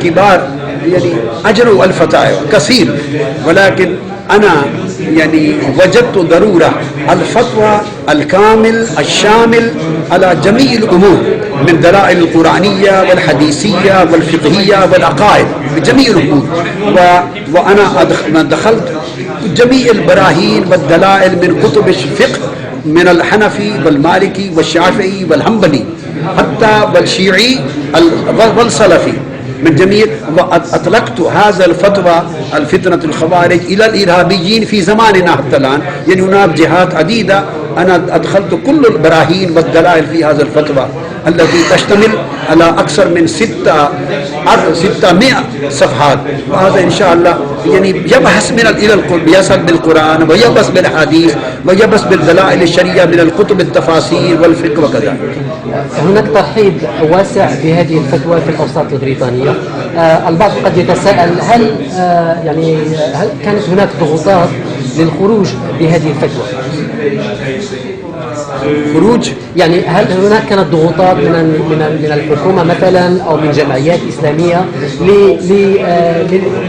كبار يعني أجروا الفتاوى كثير، ولكن أنا يعني وجدت ضرورة الفتوى الكامل الشامل على جميع الأمور من دلائل القرآنية والحديثية والفقهية والعقائد بجميع الأمور. وأنا دخلت جميع البراهين والدلائل من كتب الفقه من الحنفي والمالكي والشافعي والحنبلي حتى والشيعي والسلفي من جميع. وأطلقت هذا الفتوى الفتنة الخوارج إلى الإرهابيين في زماننا حتى الآن، يعني هناك جهات عديدة. أنا أدخلت كل البراهين والدلائل في هذا الفتوى التي تشتمل على أكثر من 600 صفحات. وهذا إن شاء الله يعني يبحث يصل بالقرآن ويبحث بالحديث ويبحث بالدلائل الشرعية من الكتب التفاسير والفقه وكذا. هناك ترحيب واسع بهذه الفتوى في الأوساط البريطانية. البعض قد يتساءل هل هل كانت هناك ضغوطات للخروج بهذه الفتوى؟ خروج يعني هل هناك كانت ضغوطات من الحكومة مثلا أو من جمعيات إسلامية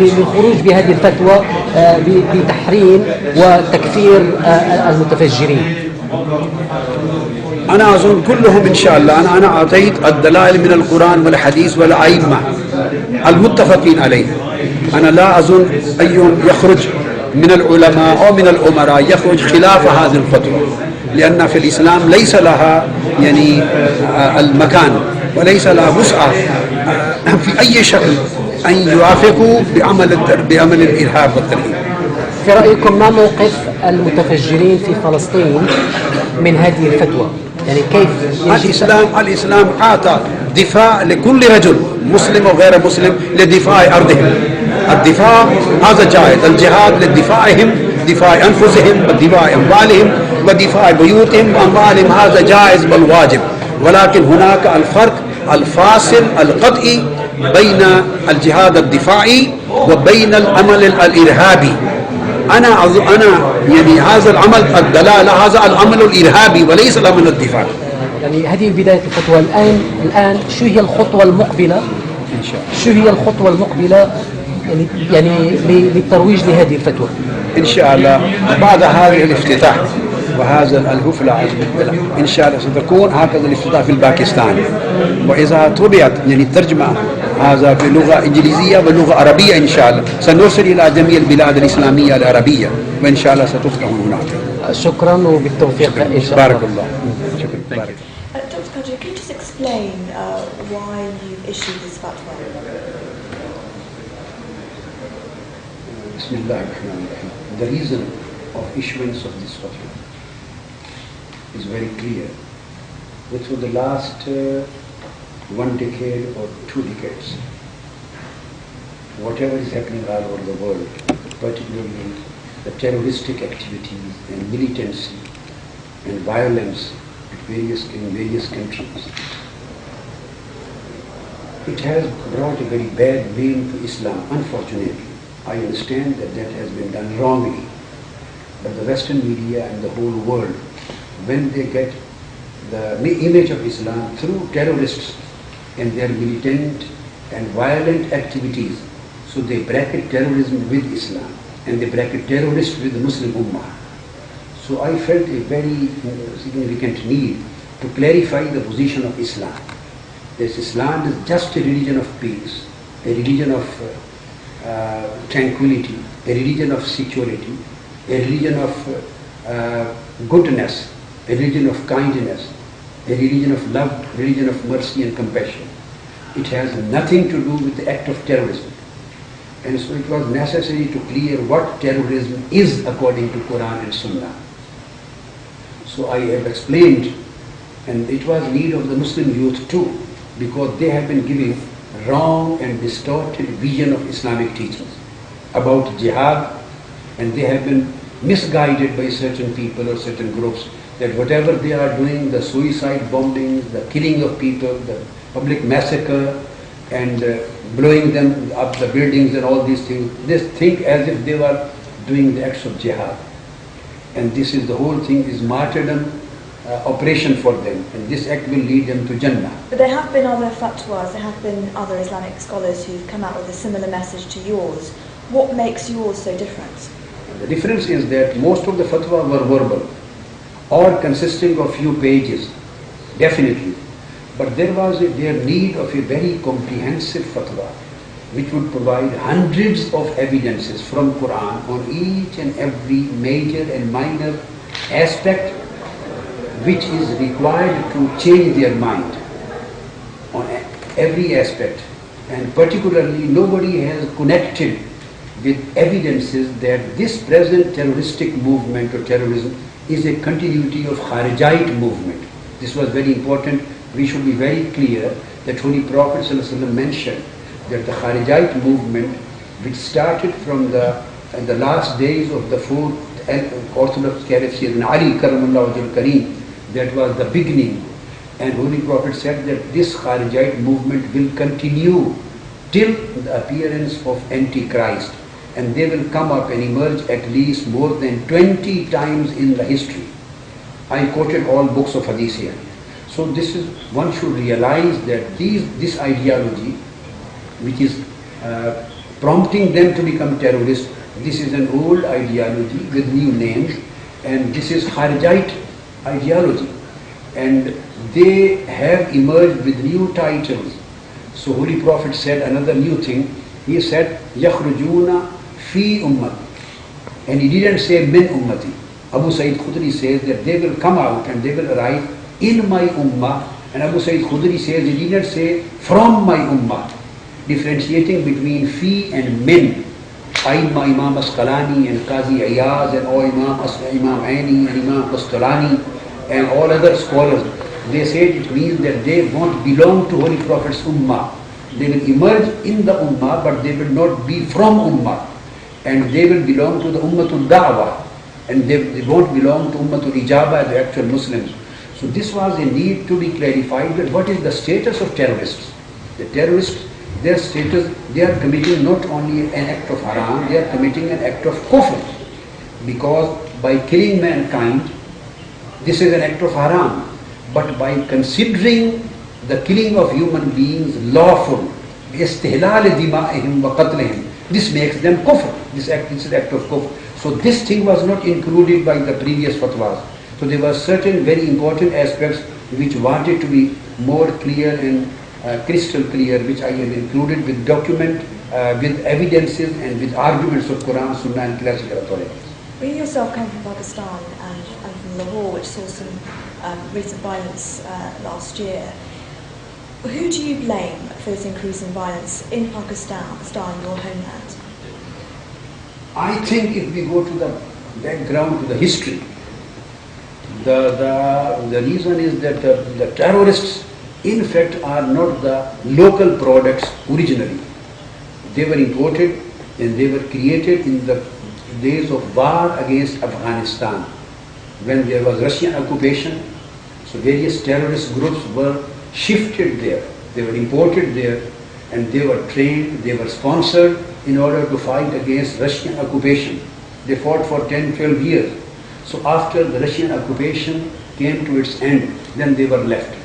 للخروج بهذه الفتوى بتحريم وتكفير المتفجرين؟ أنا أظن كلهم إن شاء الله. أنا أعطيت الدلائل من القرآن والحديث والأئمة المتفقين عليه. أنا لا أظن أيهم يخرج من العلماء أو من الأمراء يخرج خلاف هذه الفتوى، لأن في الإسلام ليس لها يعني المكان وليس لها وسعة في أي شكل أن يوافقوا بعمل الإرهاب والترهيب. في رأيكم ما موقف المتفجرين في فلسطين من هذه الفتوى؟ يعني كيف الإسلام أعطى دفاع لكل رجل مسلم وغير مسلم لدفاع أرضهم. الدفاع هذا جائز، الجهاد لدفاعهم، دفاع أنفسهم ودفاع أموالهم ودفاع بيوتهم وأموالهم، هذا جائز بل واجب. ولكن هناك الفرق الفاصل القطعي بين الجهاد الدفاعي وبين العمل الإرهابي. أنا يعني هذا العمل الدلالة هذا العمل الإرهابي وليس العمل الدفاعي. يعني هذه بداية الفتوى. الآن شو هي الخطوة المقبلة؟ إن شاء الله. شو هي الخطوة المقبلة يعني للترويج لهذه الفتوى؟ إن شاء الله بعد هذه الافتتاح وهذا الحفلة إن شاء الله ستكون هكذا الافتتاح في الباكستان، وإذا طبعت يعني الترجمة هذا بلغة إنجليزية ولغة عربية إن شاء الله سنرسل إلى جميع البلاد الإسلامية العربية، وإن شاء الله ستفتح هناك. شكرا وبالتوفيق إن شاء الله. بارك الله. شكرا. بارك. Dr. Qadri, can you just explain why you've issued this fatwa? Bismillah ar-Rahman ar-Rahim. The reason of issuance of this fatwa is very clear. For the last 1 decade or 2 decades, whatever is happening all over the world, particularly the terroristic activities and militancy and violence in various countries, it has brought a very bad name to Islam, unfortunately. I understand that has been done wrongly, but the Western media and the whole world, when they get the image of Islam through terrorists and their militant and violent activities, so they bracket terrorism with Islam and they bracket terrorists with the Muslim Ummah. So I felt a very significant need to clarify the position of Islam. That Islam is just a religion of peace, a religion of tranquility, a religion of security, a religion of goodness, a religion of kindness, a religion of love, a religion of mercy and compassion. It has nothing to do with the act of terrorism. And so it was necessary to clear what terrorism is according to Quran and Sunnah. So I have explained, and it was need of the Muslim youth too, because they have been giving wrong and distorted vision of Islamic teachings about jihad, and they have been misguided by certain people or certain groups that whatever they are doing, the suicide bombings, the killing of people, the public massacre, and blowing them up the buildings and all these things, they think as if they were doing the acts of jihad. And this is the whole thing is martyrdom operation for them, and this act will lead them to Jannah. But there have been other fatwas, there have been other Islamic scholars who've come out with a similar message to yours. What makes yours so different? The difference is that most of the fatwa were verbal, or consisting of few pages, definitely. But there was their need of a very comprehensive fatwa, which would provide hundreds of evidences from Quran on each and every major and minor aspect which is required to change their mind on every aspect. And particularly nobody has connected with evidences that this present terroristic movement or terrorism is a continuity of Kharijite movement. This was very important. We should be very clear that Holy Prophet ﷺ mentioned that the Kharijite movement, which started from the last days of the fourth Orthodox Caliph Sayyidina Ali Karamallahu Wajhul Kareem, that was the beginning. And Holy Prophet said that this Kharijite movement will continue till the appearance of Antichrist, and they will come up and emerge at least more than 20 times in the history. I quoted all books of Hadith here. So this is, one should realize that this ideology, which is prompting them to become terrorists, this is an old ideology with new names, and this is Kharijite ideology, and they have emerged with new titles. So Holy Prophet said another new thing. He said, يَخْرُجُونَ فِي أُمَّتِ, and he didn't say min ummati. Abu Sa'id Qadri says that they will come out and they will arrive in my ummah, and Abu Sa'id Qadri says he didn't say from my ummah, differentiating between fi and min. Imam Asqalani and Qazi Ayaz and all Imam Aini and Imam Qastulani and all other scholars, they say it means that they won't belong to Holy Prophet's ummah. They will emerge in the ummah, but they will not be from ummah, and they will belong to the ummatul da'wah, and they won't belong to ummatul ijabah, the actual Muslims. So this was a need to be clarified that what is the status of terrorists. The terrorists, their status, they are committing not only an act of haram, they are committing an act of kufr, because by killing mankind, this is an act of haram. But by considering the killing of human beings lawful, istihlal dima'ihim wa qatlihim, this makes them kufr. This is an act of kufr. So this thing was not included by the previous fatwas. So there were certain very important aspects which wanted to be more clear and crystal clear, which I have included with document, with evidences and with arguments of Quran, Sunnah and classical authorities. You yourself come from Pakistan and from Lahore, which saw some recent violence last year. Who do you blame for this increase in violence in Pakistan, your homeland? I think if we go to the background, to the history, the reason is that the terrorists in fact are not the local products originally. They were imported and they were created in the days of war against Afghanistan, when there was Russian occupation. So various terrorist groups were shifted there. They were imported there, and they were trained, they were sponsored in order to fight against Russian occupation. They fought for 10, 12 years. So after the Russian occupation came to its end, then they were left.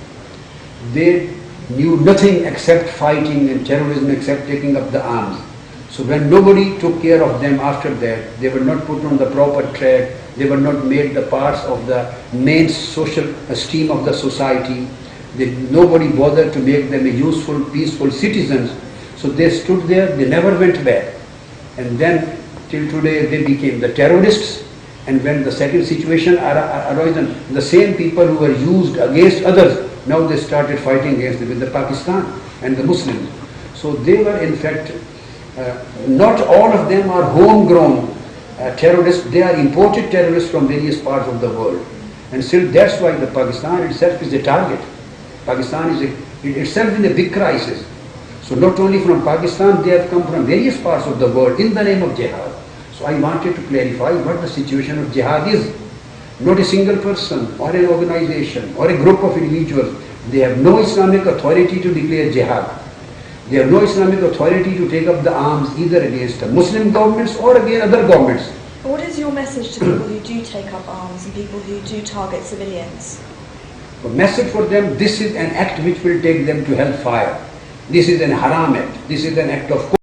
They knew nothing except fighting and terrorism, except taking up the arms. So when nobody took care of them after that, they were not put on the proper track, they were not made the parts of the main social esteem of the society. Nobody bothered to make them a useful, peaceful citizens. So they stood there, they never went back. And then till today they became the terrorists. And when the second situation arose, the same people who were used against others, now they started fighting against them with the Pakistan and the Muslims. So they were in fact, not all of them are homegrown terrorists, they are imported terrorists from various parts of the world. And still that's why the Pakistan itself is a target. Pakistan is itself in a big crisis. So not only from Pakistan, they have come from various parts of the world in the name of jihad. So I wanted to clarify what the situation of jihad is. Not a single person or an organization or a group of individuals, they have no Islamic authority to declare jihad. They have no Islamic authority to take up the arms either against the Muslim governments or against other governments. What is your message to people who do take up arms and people who do target civilians? A message for them, this is an act which will take them to hellfire. This is an haram act. This is an act of